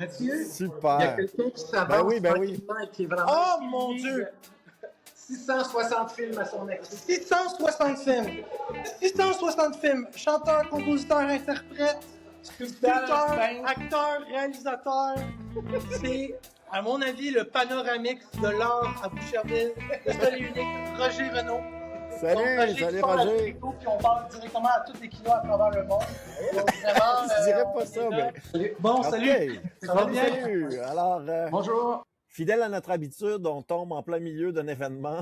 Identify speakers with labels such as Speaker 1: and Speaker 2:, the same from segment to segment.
Speaker 1: Mathieu, il y a
Speaker 2: Super.
Speaker 1: quelqu'un qui s'avance
Speaker 2: Ben oui.
Speaker 1: tranquillement et qui est vraiment...
Speaker 3: Oh mon Dieu!
Speaker 1: 660 films à son actif.
Speaker 3: 660 films! 660 films! Chanteur, compositeur, interprète, sculpteur, acteur, réalisateur. C'est, à mon avis, le panoramix de l'art à Boucherville. Le seul et unique Roger Renaud.
Speaker 2: Salut Roger.
Speaker 3: Puis on parle directement à tous les kinos à travers le monde. Donc, vraiment,
Speaker 2: Je dirais pas
Speaker 3: on
Speaker 2: ça,
Speaker 3: est là.
Speaker 2: mais...
Speaker 3: Bon, salut!
Speaker 2: Okay.
Speaker 3: Ça va bien?
Speaker 2: Salut! Alors,
Speaker 1: Bonjour.
Speaker 2: fidèle à notre habitude, on tombe en plein milieu d'un événement.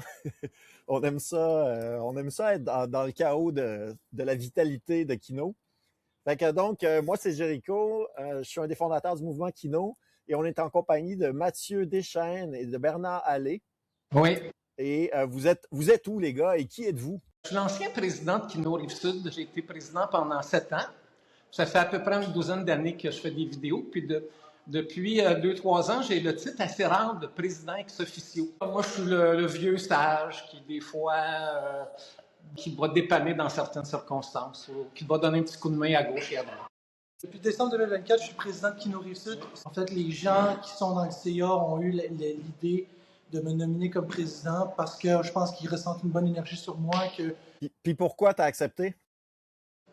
Speaker 2: On aime ça être dans le chaos de la vitalité de Kino. Fait que donc, moi, c'est Jéricho. Je suis un des fondateurs du mouvement Kino et on est en compagnie de Mathieu Deschênes et de Bernard Allais.
Speaker 1: Oui.
Speaker 2: Et vous êtes où, les gars, et qui êtes-vous?
Speaker 1: Je suis l'ancien président de Kino Rive-Sud. J'ai été président pendant 7 ans. Ça fait à peu près une douzaine d'années que je fais des vidéos. Puis depuis 2-3 ans, j'ai le titre assez rare de président ex officio. Moi, je suis le vieux sage qui, des fois, qui va dépanner dans certaines circonstances ou qui va donner un petit coup de main à gauche et à droite.
Speaker 3: Depuis décembre 2024, je suis président de Kino Rive-Sud. En fait, les gens qui sont dans le CA ont eu l'idée de me nominer comme président parce que je pense qu'ils ressentent une bonne énergie sur moi.
Speaker 2: Puis pourquoi t'as accepté?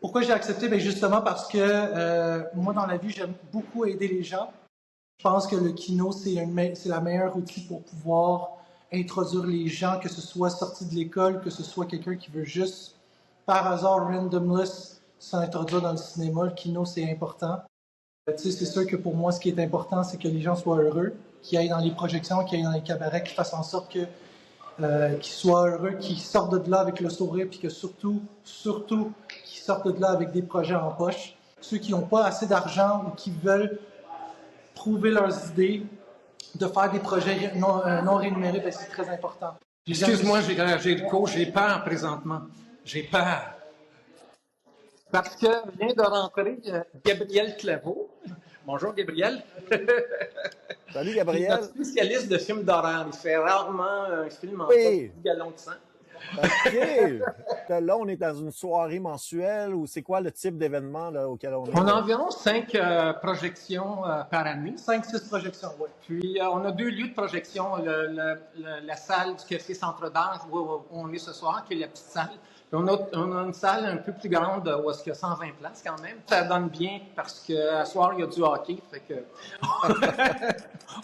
Speaker 3: Pourquoi j'ai accepté? Bien justement parce que moi, dans la vie, j'aime beaucoup aider les gens. Je pense que le Kino, c'est la meilleure outil pour pouvoir introduire les gens, que ce soit sorti de l'école, que ce soit quelqu'un qui veut juste, par hasard, randomless, s'introduire dans le cinéma. Le Kino, c'est important. Tu sais, c'est sûr que pour moi, ce qui est important, c'est que les gens soient heureux, qu'ils aillent dans les projections, qu'ils aillent dans les cabarets, qu'ils fassent en sorte qu'ils soient heureux, qu'ils sortent de là avec le sourire, puis que surtout, qu'ils sortent de là avec des projets en poche. Ceux qui n'ont pas assez d'argent ou qui veulent prouver leurs idées, de faire des projets non rémunérés, ben c'est très important.
Speaker 1: Excuse-moi, Jéricho, j'ai peur présentement. J'ai peur. Parce que vient de rentrer Gabriel Claveau. Bonjour, Gabriel.
Speaker 2: Salut,
Speaker 1: Il est
Speaker 2: Gabriel.
Speaker 1: notre spécialiste de films d'horreur. Il fait rarement un film en
Speaker 2: Oui.
Speaker 1: gallon de sang.
Speaker 2: OK. Là, on est dans une soirée mensuelle ou c'est quoi le type d'événement là, auquel on est?
Speaker 1: On a environ 5 projections par année.
Speaker 3: 5-6 projections, oui.
Speaker 1: Puis, on a 2 lieux de projection. La salle du Café Centre d'Art, où on est ce soir, qui est la petite salle. Puis on a une salle un peu plus grande où il y a 120 places quand même. Ça donne bien parce qu'à soir, il y a du hockey. Fait que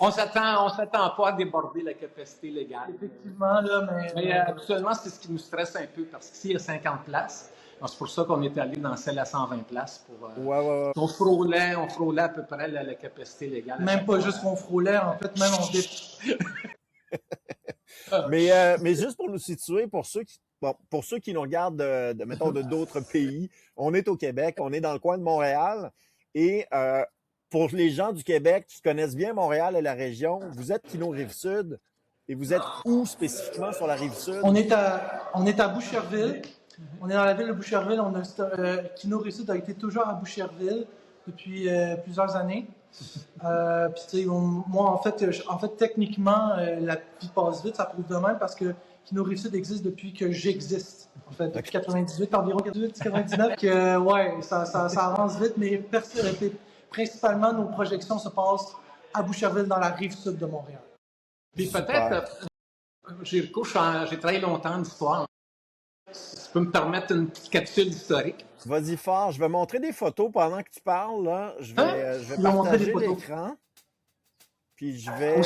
Speaker 1: on s'attend pas à déborder la capacité légale.
Speaker 3: Effectivement, là,
Speaker 1: mais habituellement, c'est ce qui nous stresse un peu parce qu'ici, il y a 50 places. C'est pour ça qu'on est allé dans celle à 120 places.
Speaker 2: Ouais.
Speaker 1: On frôlait à peu près la capacité légale.
Speaker 3: Même pas juste qu'on frôlait, en fait, même on
Speaker 2: mais juste pour nous situer, pour ceux qui nous regardent mettons, de d'autres pays, on est au Québec, on est dans le coin de Montréal. Et pour les gens du Québec qui connaissent bien Montréal et la région, vous êtes Kino Rive-Sud. Et vous êtes où spécifiquement sur la Rive-Sud?
Speaker 3: On est à Boucherville. On est dans la ville de Boucherville. Kino Rive-Sud a été toujours à Boucherville depuis plusieurs années. Puis tu sais, moi en fait techniquement la vie passe vite, ça prouve de même parce que Kino Rive-Sud existe depuis que j'existe. En fait, depuis 98, environ 98-99. Ouais, ça avance vite, mais principalement nos projections se passent à Boucherville dans la Rive-Sud de Montréal.
Speaker 1: Puis peut-être, Jéricho, j'ai travaillé longtemps en histoire. Si tu peux me permettre une petite capsule historique.
Speaker 2: Vas-y fort, je vais montrer des photos pendant que tu parles. Là. Je vais partager l'écran. Puis je vais...
Speaker 1: Au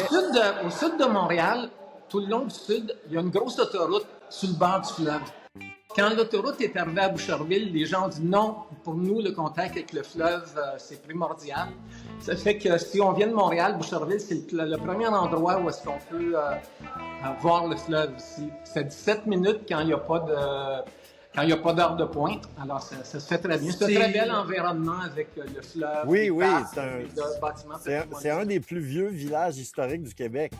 Speaker 1: sud de Montréal, tout le long du sud, il y a une grosse autoroute sur le bord du fleuve. Quand l'autoroute est arrivée à Boucherville, les gens ont dit non, pour nous, le contact avec le fleuve, c'est primordial. Ça fait que si on vient de Montréal, Boucherville, c'est le premier endroit où est-ce qu'on peut voir le fleuve ici. C'est 17 minutes quand il n'y a pas d'heure de pointe. Alors, ça se fait très bien. C'est un très bel environnement avec le fleuve.
Speaker 2: Oui,
Speaker 1: c'est
Speaker 2: un des plus vieux villages historiques du Québec.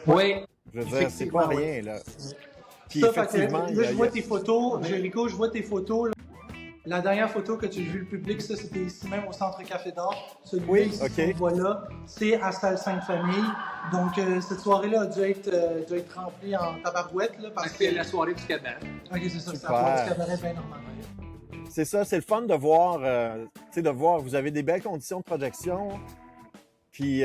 Speaker 1: Oui.
Speaker 2: Je veux dire, c'est pas rien, là. Puis
Speaker 3: ça,
Speaker 2: effectivement,
Speaker 3: là, je vois tes photos. Jéricho, je vois tes photos. Là. La dernière photo que tu as vue le public, ça, c'était ici même au Centre Café d'Or. Celui-là, qu'on voit là, c'est à Salle-Sainte-Famille. Donc, cette soirée-là a dû être remplie en tabarouette. Là, parce que
Speaker 1: c'est la soirée du cabaret.
Speaker 3: OK, c'est ça. C'est la soirée du cabaret, bien normal.
Speaker 2: C'est ça, c'est le fun de voir, vous avez des belles conditions de projection. Puis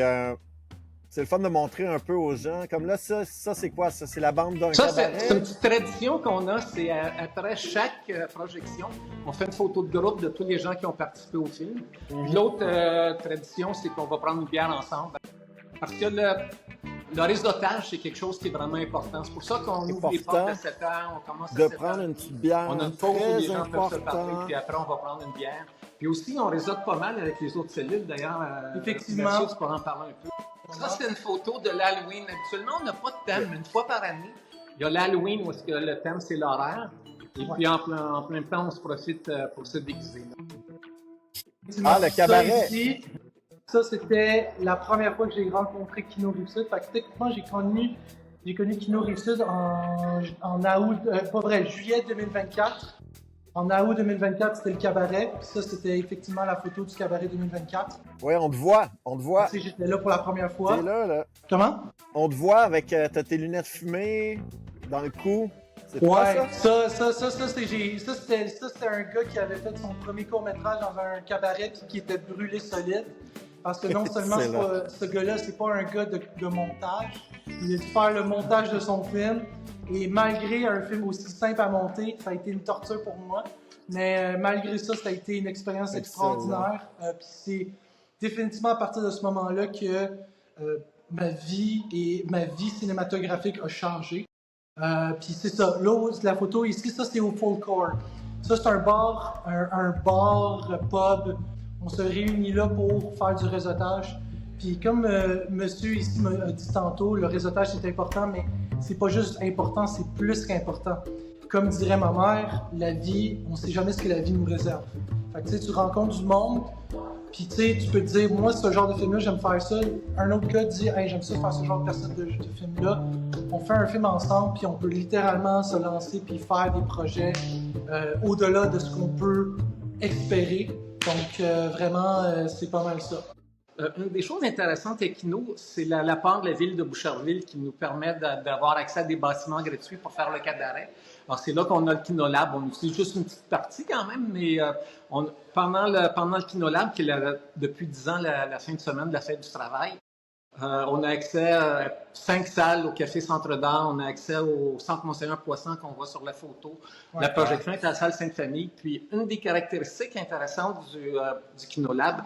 Speaker 2: c'est le fun de montrer un peu aux gens. Comme là, ça c'est quoi? Ça, c'est la bande d'un
Speaker 1: Ça,
Speaker 2: cabaret?
Speaker 1: c'est une petite tradition qu'on a. C'est après chaque projection, on fait une photo de groupe de tous les gens qui ont participé au film. Puis l'autre tradition, c'est qu'on va prendre une bière ensemble. Parce que le réseautage, c'est quelque chose qui est vraiment important. C'est pour ça qu'on ouvre les portes à 7 heures, on commence à 7
Speaker 2: de prendre
Speaker 1: heures.
Speaker 2: une petite bière.
Speaker 1: On a une pause où les
Speaker 2: très
Speaker 1: gens peuvent se parler,
Speaker 2: important.
Speaker 1: puis après, on va prendre une bière. Puis aussi, on réseaute pas mal avec les autres cellules. D'ailleurs,
Speaker 3: Effectivement.
Speaker 1: Mathieu, tu pourras en parler un peu. Ça, c'est une photo de l'Halloween. Habituellement, on n'a pas de thème. Une fois par année, il y a l'Halloween où est-ce que le thème, c'est l'horaire. Et puis, en plein temps, on se profite pour se déguiser.
Speaker 2: Ah, le cabaret.
Speaker 3: Ça, ici, ça, c'était la première fois que j'ai rencontré Kino Rive-Sud. Fait que techniquement, j'ai connu Kino Rive-Sud en août, pas vrai, juillet 2024. En août 2024, c'était le cabaret. Puis ça, c'était effectivement la photo du cabaret 2024.
Speaker 2: Oui, on te voit.
Speaker 3: Tu sais, j'étais là pour la première fois.
Speaker 2: T'es là.
Speaker 3: Comment?
Speaker 2: On te voit avec t'as tes lunettes fumées dans le cou. C'est toi, ça?
Speaker 3: Ça, c'était un gars qui avait fait son premier court-métrage dans un cabaret puis qui était brûlé solide. Parce que non seulement ce gars-là, c'est pas un gars de montage, il a dû faire le montage de son film. Et malgré un film aussi simple à monter, ça a été une torture pour moi. Mais malgré ça, ça a été une expérience extraordinaire. Puis c'est définitivement à partir de ce moment-là que ma vie cinématographique a changé. Puis c'est ça. Là, la photo ici, ça c'est au Full Core. Ça c'est un bar, pub. On se réunit là pour faire du réseautage. Puis comme monsieur ici m'a dit tantôt, le réseautage c'est important, mais c'est pas juste important, c'est plus qu'important. Comme dirait ma mère, la vie, on sait jamais ce que la vie nous réserve. Fait que tu sais, tu rencontres du monde, puis tu sais, tu peux te dire, moi, ce genre de film-là, j'aime faire ça. Un autre gars dit, hey, j'aime ça faire ce genre de film-là. On fait un film ensemble, puis on peut littéralement se lancer puis faire des projets au-delà de ce qu'on peut espérer. Donc, vraiment, c'est pas mal ça.
Speaker 1: Une des choses intéressantes avec Kino, c'est la part de la ville de Boucherville qui nous permet d'avoir accès à des bâtiments gratuits pour faire le cabaret. Alors, c'est là qu'on a le Kinolab. On utilise juste une petite partie quand même, mais pendant le Kinolab, qui est depuis 10 ans la fin de semaine de la fête du travail, on a accès à 5 salles au Café Centre d'Art, on a accès au Centre Monseigneur Poisson qu'on voit sur la photo. La projection est à la salle Sainte-Famille. Puis, une des caractéristiques intéressantes du Kinolab,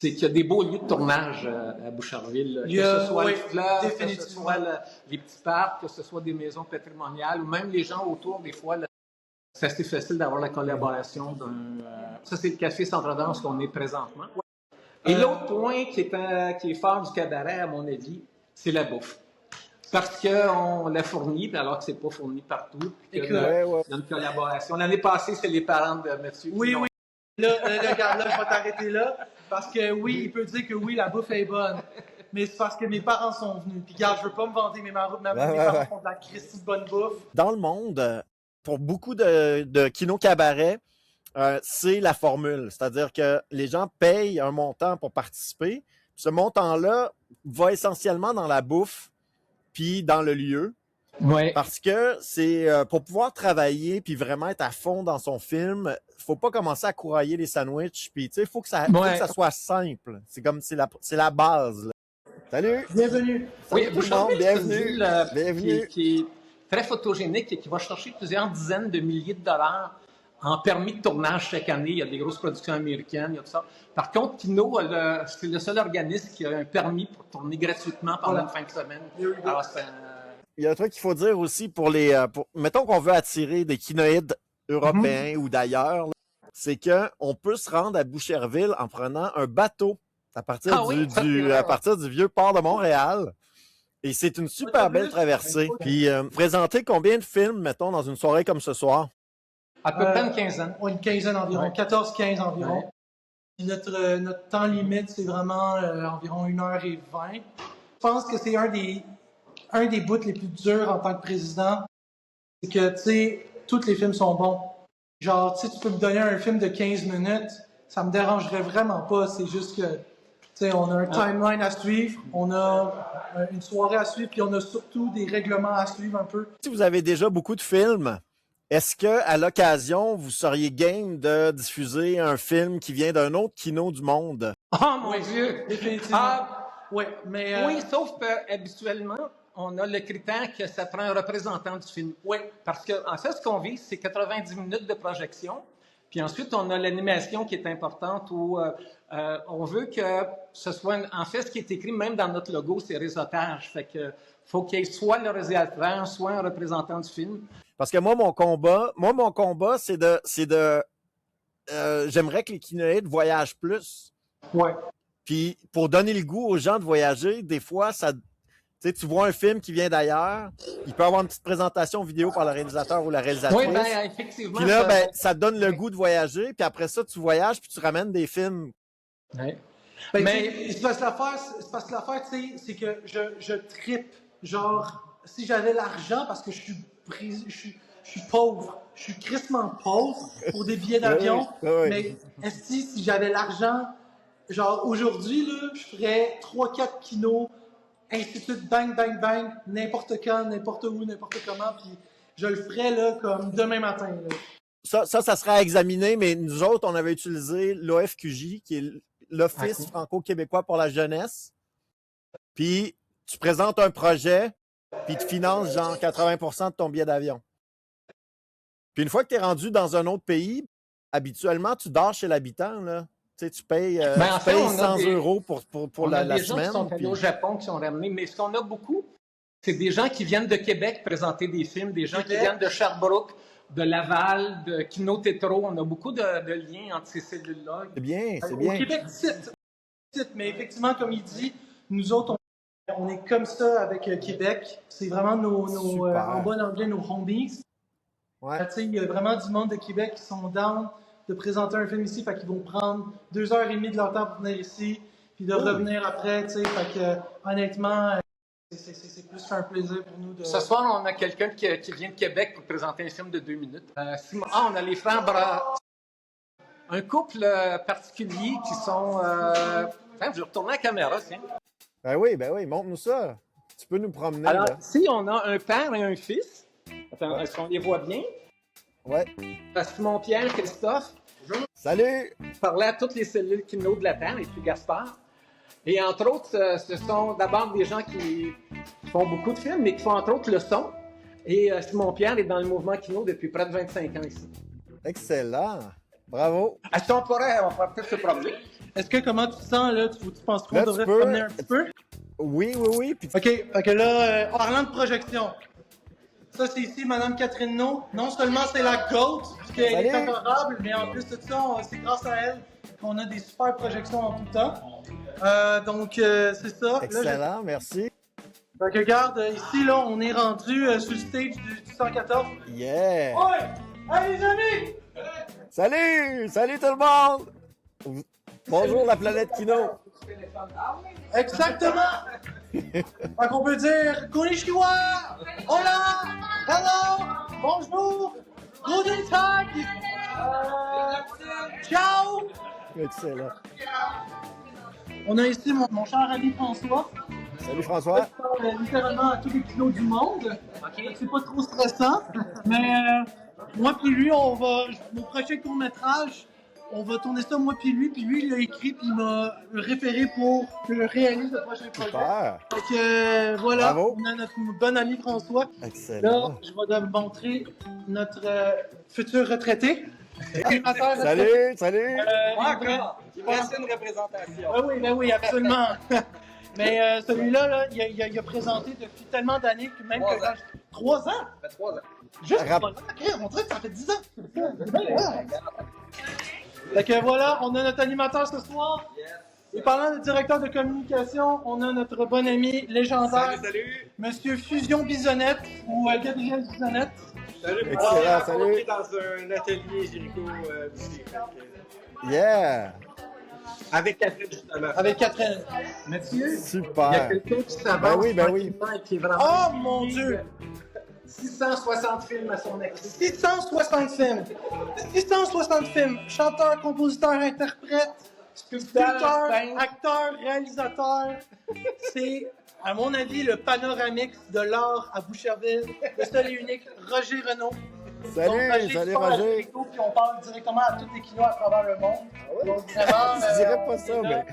Speaker 1: c'est qu'il y a des beaux lieux de tournage à Boucherville. Que ce soit le fleuve, que ce soit les petits parcs, que ce soit des maisons patrimoniales, ou même les gens autour, des fois, c'est assez facile d'avoir la collaboration d'un... ça, c'est le Café Centre d'Art où on est présentement. Et l'autre point qui est fort du cabaret, à mon avis, c'est la bouffe. Parce qu'on l'a fourni, alors que c'est pas fourni partout. Il y a une collaboration. L'année passée, c'est les parents de Mathieu.
Speaker 3: Oui. Là, regarde, là, je vais t'arrêter là. Parce que oui, il peut dire que oui, la bouffe est bonne. Mais c'est parce que mes parents sont venus. Puis regarde, je veux pas me vanter, mais mes parents font de la Christie de bonne bouffe.
Speaker 2: Dans le monde, pour beaucoup de kino cabaret, c'est la formule. C'est-à-dire que les gens payent un montant pour participer. Ce montant-là va essentiellement dans la bouffe puis dans le lieu.
Speaker 1: Oui.
Speaker 2: Parce que c'est pour pouvoir travailler puis vraiment être à fond dans son film, faut pas commencer à courailler les sandwichs puis tu sais faut que ça soit simple. C'est comme c'est la base. Là. Salut.
Speaker 3: Bienvenue.
Speaker 1: Oui,
Speaker 2: Boucherville, bienvenue.
Speaker 1: Qui est très photogénique et qui va chercher plusieurs dizaines de milliers de dollars en permis de tournage chaque année. Il y a des grosses productions américaines, il y a tout ça. Par contre, Kino, c'est le seul organisme qui a un permis pour tourner gratuitement pendant une fin de semaine. Alors,
Speaker 2: il y a un truc qu'il faut dire aussi pour mettons qu'on veut attirer des kinoïdes européens ou d'ailleurs, c'est qu'on peut se rendre à Boucherville en prenant un bateau à partir du vieux port de Montréal. Et c'est une super belle traversée. Puis, présenter combien de films, mettons, dans une soirée comme ce soir?
Speaker 1: À peu près une quinzaine.
Speaker 3: Une quinzaine environ, 14-15 environ.
Speaker 1: Ouais.
Speaker 3: Puis notre temps limite, c'est vraiment environ 1h20. Je pense que c'est un des bouts les plus durs en tant que président. C'est que, tu sais, tous les films sont bons. Genre, tu sais, tu peux me donner un film de 15 minutes, ça me dérangerait vraiment pas. C'est juste que, tu sais, on a un timeline à suivre, on a une soirée à suivre, puis on a surtout des règlements à suivre un peu.
Speaker 2: Si vous avez déjà beaucoup de films, est-ce que à l'occasion, vous seriez game de diffuser un film qui vient d'un autre kino du monde?
Speaker 1: Oh mon Dieu!
Speaker 3: Définitivement. Oui, mais...
Speaker 1: Oui, sauf qu'habituellement, on a le critère que ça prend un représentant du film.
Speaker 3: Oui.
Speaker 1: Parce qu'en fait, ce qu'on vise, c'est 90 minutes de projection. Puis ensuite, on a l'animation qui est importante où on veut que ce soit... En fait, ce qui est écrit même dans notre logo, c'est réseautage. Fait que faut qu'il y ait soit le réalisateur, soit un représentant du film.
Speaker 2: Parce que moi, mon combat, c'est de j'aimerais que les kinoïdes voyagent plus.
Speaker 3: Ouais.
Speaker 2: Puis pour donner le goût aux gens de voyager, des fois, tu vois un film qui vient d'ailleurs, il peut avoir une petite présentation vidéo par le réalisateur ou la réalisatrice.
Speaker 1: Oui, bien, effectivement.
Speaker 2: Puis là, ça te donne le goût de voyager. Puis après ça, tu voyages, puis tu ramènes des films.
Speaker 1: Ouais.
Speaker 3: Ben,
Speaker 1: Mais
Speaker 3: c'est parce que l'affaire, tu sais, c'est que je trippe. Genre, si j'avais l'argent, parce que je suis pauvre, je suis crissement pauvre pour des billets d'avion, mais si j'avais l'argent, genre aujourd'hui, là, je ferais 3-4 kinos, ainsi de suite, bang, bang, bang, n'importe quand, n'importe où, n'importe comment, puis je le ferais là, comme demain matin. Là.
Speaker 2: Ça sera à examiner, mais nous autres, on avait utilisé l'OFQJ, qui est l'Office franco-québécois pour la jeunesse. Puis, tu présentes un projet, puis tu finances genre 80% de ton billet d'avion. Puis une fois que tu es rendu dans un autre pays, habituellement, tu dors chez l'habitant, là. Tu sais, tu payes 100 € pour la semaine.
Speaker 1: Il y a des gens qui sont allés au Japon, qui sont ramenés, mais ce qu'on a beaucoup, c'est des gens qui viennent de Québec présenter des films, des gens qui viennent de Sherbrooke, de Laval, de Kino Tétro. On a beaucoup de liens entre ces cellules-là.
Speaker 2: C'est bien, c'est bien.
Speaker 3: Au Québec, mais effectivement, comme il dit, nous autres, on est comme ça avec Québec. C'est vraiment en bon anglais, nos homies.
Speaker 2: Ouais.
Speaker 3: Il y a vraiment du monde de Québec qui sont down de présenter un film ici, fait qu'ils vont prendre 2h30 de leur temps pour venir ici, puis de revenir après, fait que honnêtement, c'est plus un plaisir pour nous de...
Speaker 1: Ce soir, on a quelqu'un qui vient de Québec pour présenter un film de 2 minutes. On a les frères Bras. Un couple particulier qui sont... je vais retourner la caméra, tiens.
Speaker 2: Ben oui, montre-nous ça. Tu peux nous promener.
Speaker 1: Alors,
Speaker 2: là.
Speaker 1: ici, on a un père et un fils. Attends, est-ce qu'on les voit bien?
Speaker 2: Ouais.
Speaker 1: Simon-Pierre, Christophe.
Speaker 2: Salut!
Speaker 1: Parlait à toutes les cellules Kino de la Terre, et puis Gaspard. Et entre autres, ce sont d'abord des gens qui font beaucoup de films, mais qui font entre autres le son. Et Simon-Pierre est dans le mouvement Kino depuis près de 25 ans ici.
Speaker 2: Excellent! Bravo!
Speaker 1: Est-ce qu'on pourrait peut-être se promener?
Speaker 3: Est-ce que, comment tu te sens, là? Tu penses qu'on devrait se promener un petit peu?
Speaker 2: Oui. Puis...
Speaker 3: OK, fait que là, parlant de projection, ça, c'est ici Mme Catherine No. Non seulement c'est la GOAT, puisqu'elle est adorable, mais en plus de ça, c'est grâce à elle qu'on a des super projections en tout temps. Donc, c'est ça.
Speaker 2: Excellent,
Speaker 3: là,
Speaker 2: merci.
Speaker 3: Fait que regarde, ici, là, on est rendu sur le stage du 114.
Speaker 2: Yeah!
Speaker 3: Ouais! Allez, les amis!
Speaker 2: Salut tout le monde! Bonjour la planète Kino!
Speaker 3: Exactement! Fait qu'on peut dire Konnichiwa! Hola! Hello! Bonjour! Guten Tag! Ciao!
Speaker 2: Excellent.
Speaker 3: On a ici mon cher ami François.
Speaker 2: Salut François.
Speaker 3: Littéralement à tous les kilos du monde. C'est pas trop stressant. Mais moi puis lui, mon prochain court-métrage, on va tourner ça moi puis lui il l'a écrit puis il m'a référé pour que je réalise le prochain projet.
Speaker 2: Super.
Speaker 3: Donc voilà,
Speaker 2: bravo.
Speaker 3: On a notre bon ami François.
Speaker 2: Excellent.
Speaker 3: Là, je vais vous montrer notre futur retraité.
Speaker 2: Salut.
Speaker 1: Encore! Il me reste une représentation.
Speaker 3: Oui, absolument. Mais celui-là, là, il a présenté depuis tellement d'années que même 3 ans.
Speaker 1: Ça fait 3 ans.
Speaker 3: Juste 3 ans. On dirait que ça fait 10 ans. Fait que voilà, on a notre animateur ce soir. Yes. Et parlant de directeur de communication, on a notre bon ami légendaire,
Speaker 1: Salut.
Speaker 3: Monsieur Fusion Bisonnette ou Gabriel Bisonnette.
Speaker 1: Salut.
Speaker 2: Excellent, salut.
Speaker 4: Dans un atelier Jéricho aussi.
Speaker 2: Yeah!
Speaker 4: Avec Catherine, justement.
Speaker 3: Avec Catherine.
Speaker 1: Mathieu,
Speaker 2: Super.
Speaker 1: il y a quelqu'un qui s'avance
Speaker 2: Ben oui.
Speaker 1: et qui est vraiment...
Speaker 3: Oh mon Dieu!
Speaker 1: 660 films à son actif.
Speaker 3: 660 films. Chanteur, compositeur, interprète, sculpteur, acteur, réalisateur. C'est, à mon avis, le panoramique de l'art à Boucherville. Le seul et unique Roger Renaud.
Speaker 2: Salut Roger.
Speaker 3: Puis on parle directement à tous les kinos à travers le monde. Donc vraiment,
Speaker 2: Je dirais pas ça, mais...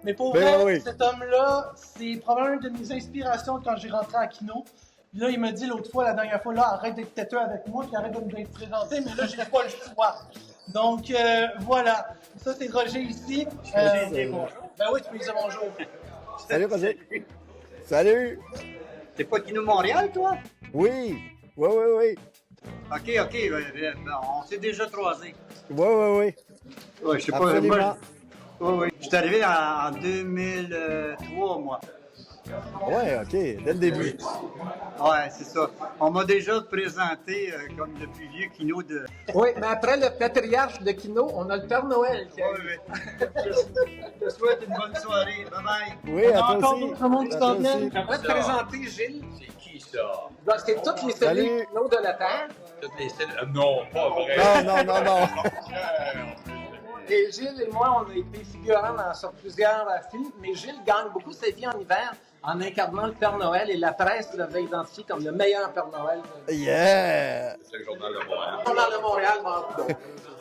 Speaker 3: Mais pour
Speaker 2: Ben
Speaker 3: vrai,
Speaker 2: oui.
Speaker 3: cet homme-là, c'est probablement une de mes inspirations quand j'ai rentré à Kino. Puis là, il m'a dit l'autre fois, la dernière fois, là, arrête d'être têteux avec moi, puis arrête de me présenter, mais là, j'ai pas le choix. Donc, voilà. Ça, c'est Roger ici.
Speaker 2: Excellent.
Speaker 3: Ben oui, tu peux lui dire bonjour.
Speaker 2: Salut, Roger. Salut.
Speaker 5: T'es pas Kino Montréal, toi?
Speaker 2: Oui. Oui, oui, oui.
Speaker 5: Ok, on s'est déjà croisés.
Speaker 2: Oui, oui, oui.
Speaker 5: Ouais, je sais pas.
Speaker 2: Absolument.
Speaker 5: Oui. Je suis arrivé en 2003, moi.
Speaker 2: Ouais, OK. Dès le début.
Speaker 5: Ouais, c'est ça. On m'a déjà présenté comme le plus vieux Kino de.
Speaker 1: Oui, mais après le patriarche de Kino, on a le Père Noël qui arrive.
Speaker 5: Oui. Je te souhaite une bonne soirée. Bye bye.
Speaker 2: Oui, à toi
Speaker 3: encore
Speaker 2: aussi.
Speaker 3: d'autres mondes qui
Speaker 2: À
Speaker 3: s'en
Speaker 2: toi
Speaker 3: viennent.
Speaker 2: aussi.
Speaker 1: J'aimerais te présenter Gilles.
Speaker 6: C'est qui ça?
Speaker 1: Ben, c'est toutes les
Speaker 2: Salut.
Speaker 1: cellules Kino de la Terre.
Speaker 6: Toutes les cellules. Non, pas vrai.
Speaker 2: Non.
Speaker 1: Et Gilles et moi, on a été figurants sur plusieurs films, mais Gilles gagne beaucoup sa vie en hiver en incarnant le Père Noël et la presse l'avait identifié comme le meilleur Père Noël.
Speaker 2: Yeah!
Speaker 6: C'est le journal de Montréal.
Speaker 1: On parle de Montréal, mais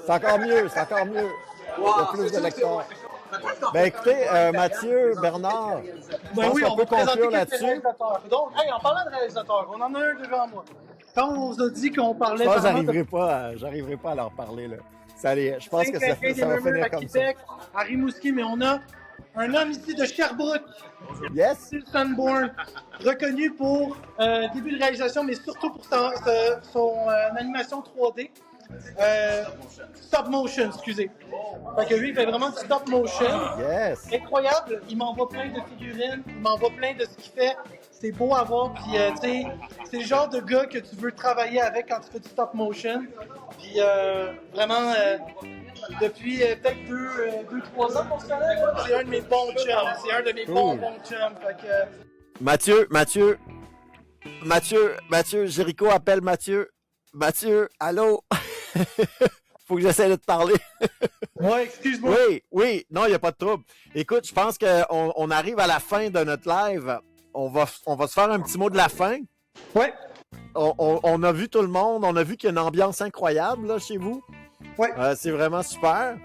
Speaker 2: C'est encore mieux, c'est encore mieux. Il y a plus de lecteurs. Ben écoutez, Mathieu, Bernard, je
Speaker 3: Ben
Speaker 2: pense
Speaker 3: oui,
Speaker 2: qu'on
Speaker 3: on
Speaker 2: peut
Speaker 3: va présenter
Speaker 2: conclure
Speaker 3: quelques
Speaker 2: là-dessus.
Speaker 3: réalisateurs. Donc, hey, en parlant de réalisateurs, on en a un devant moi. Quand on vous a dit qu'on parlait
Speaker 2: Je pense que
Speaker 3: vraiment
Speaker 2: j'arriverai pas à leur parler, là. Je pense que ça
Speaker 3: des
Speaker 2: va
Speaker 3: murmures à
Speaker 2: finir comme ça.
Speaker 3: Québec, à Rimouski, mais on a un homme ici de Sherbrooke,
Speaker 2: Yes!
Speaker 3: Phil Sanborn, reconnu pour début de réalisation, mais surtout pour son animation 3D. Stop motion, excusez. Fait que lui, il fait vraiment du stop motion.
Speaker 2: Yes!
Speaker 3: Incroyable, il m'envoie plein de figurines, il m'envoie plein de ce qu'il fait. C'est beau à voir, puis tu sais, c'est le genre de gars que tu veux travailler avec quand tu fais du stop motion. Puis vraiment, depuis peut-être 2-3 ans qu'on se connaît, là, c'est un de mes bons chums. C'est un de mes bons chums. Fait que,
Speaker 2: Mathieu, Jéricho appelle Mathieu. Mathieu, allô? Faut que j'essaie de te parler.
Speaker 3: ouais, excuse-moi.
Speaker 2: Oui, non, il n'y a pas de trouble. Écoute, je pense qu'on arrive à la fin de notre live. On va se faire un petit mot de la fin.
Speaker 3: Ouais.
Speaker 2: On a vu tout le monde, on a vu qu'il y a une ambiance incroyable là, chez vous.
Speaker 3: Ouais.
Speaker 2: C'est vraiment super.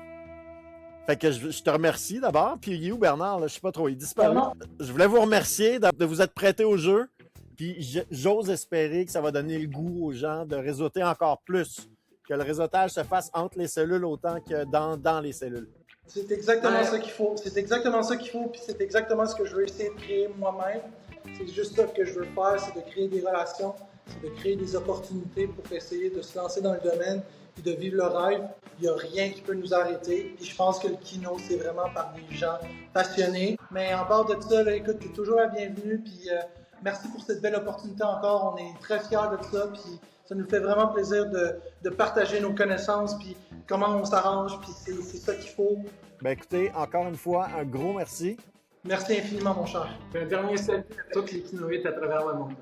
Speaker 2: Fait que je te remercie d'abord. Puis il est où Bernard? Là? Je sais pas trop, il est disparu.
Speaker 3: Bernard.
Speaker 2: Je voulais vous remercier de vous être prêté au jeu. Puis j'ose espérer que ça va donner le goût aux gens de réseauter encore plus. Que le réseautage se fasse entre les cellules autant que dans les cellules.
Speaker 3: C'est exactement ça qu'il faut. C'est exactement ça qu'il faut, puis c'est exactement ce que je veux essayer de créer moi-même. C'est juste ça que je veux faire, c'est de créer des relations, c'est de créer des opportunités pour essayer de se lancer dans le domaine et de vivre le rêve. Il n'y a rien qui peut nous arrêter. Puis je pense que le kino, c'est vraiment par des gens passionnés. Mais en part de ça, là, écoute, t'es toujours la bienvenue, puis merci pour cette belle opportunité encore. On est très fiers de ça, puis ça nous fait vraiment plaisir de partager nos connaissances, puis comment on s'arrange, puis c'est ça qu'il faut.
Speaker 2: Ben écoutez, encore une fois, un gros merci.
Speaker 3: Merci infiniment, mon cher.
Speaker 1: Un dernier salut à tous les kinoïtes à travers le monde.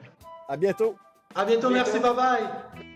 Speaker 2: À bientôt.
Speaker 3: À bientôt, merci, bye bye.